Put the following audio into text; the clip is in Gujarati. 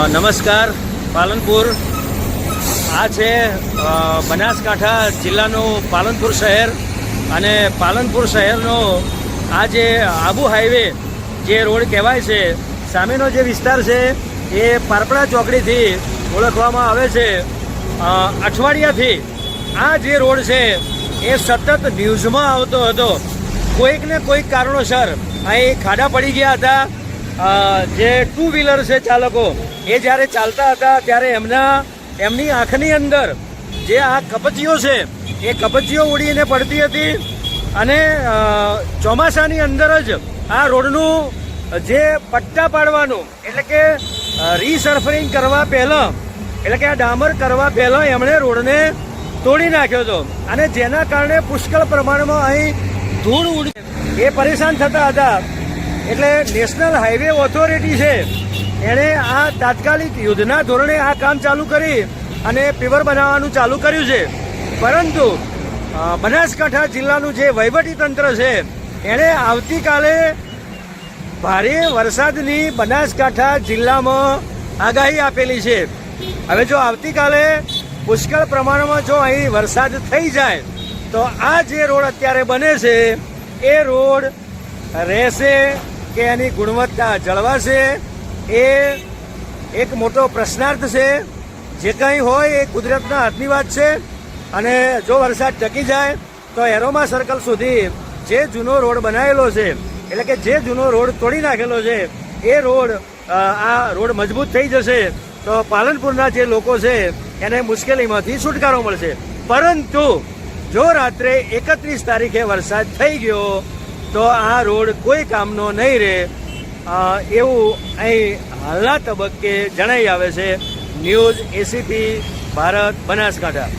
નમસ્કાર પાલનપુર આ છે બનાસકાંઠા જિલ્લાનું પાલનપુર શહેર અને પાલનપુર શહેરનો આ જે આબુ હાઈવે જે રોડ કહેવાય છે સામેનો જે વિસ્તાર છે એ પારપડા ચોકડીથી ઓળખવામાં આવે છે। અઠવાડિયાથી આ જે રોડ છે એ સતત ન્યૂઝમાં આવતો હતો। કોઈક ને કોઈક કારણોસર અહીં ખાડા પડી ગયા હતા। જે ટુ વ્હીલર છે ચાલકો એ જ્યારે ચાલતા હતા ત્યારે એમની આંખની અંદર જે આ કપચીઓ છે એ કપચીઓ ઉડીને પડતી હતી અને ચોમાસાની અંદર જ આ રોડનું જે પટ્ટા પાડવાનું એટલે કે રીસર્ફરિંગ કરવા પહેલાં એટલે કે આ ડામર કરવા પહેલાં એમણે રોડને તોડી નાખ્યો હતો અને જેના કારણે પુષ્કળ પ્રમાણમાં અહીં ધૂળ ઉડી એ પરેશાન થતા હતા। એટલે નેશનલ હાઈવે ઓથોરિટી છે એણે આ તાત્કાલિક યુદ્ધના ધોરણે આ કામ ચાલુ કરી અને પેવર બનાવવાનું ચાલુ કર્યું છે। પરંતુ બનાસકાંઠા જિલ્લાનું જે વહીવટી તંત્ર છે એણે આવતીકાલે ભારે વરસાદની બનાસકાંઠા જિલ્લામાં આગાહી આપેલી છે। હવે જો આવતીકાલે પુષ્કળ પ્રમાણમાં જો અહીં વરસાદ થઈ જાય તો આ જે રોડ અત્યારે બને છે એ રોડ રહેશે કે એની ગુણવત્તા જળવાશે એ એક મોટો પ્રશ્નાર્થ છે। જે કંઈ હોય એ કુદરતના હાથની વાત છે અને જો વરસાદ ટકી જાય તો એરોમા સર્કલ સુધી જે જૂનો રોડ બનાવેલો છે એટલે કે જે જૂનો રોડ તોડી નાખેલો છે એ રોડ આ રોડ મજબૂત થઈ જશે તો પાલનપુરના જે લોકો છે એને મુશ્કેલીમાંથી છુટકારો મળશે। પરંતુ જો રાત્રે 31 તારીખે વરસાદ થઈ ગયો તો આ રોડ કોઈ કામનો નહીં રહે એવું અહીં હાલના તબક્કે જણાઈ આવે છે। News ACP Bharat Banaskantha.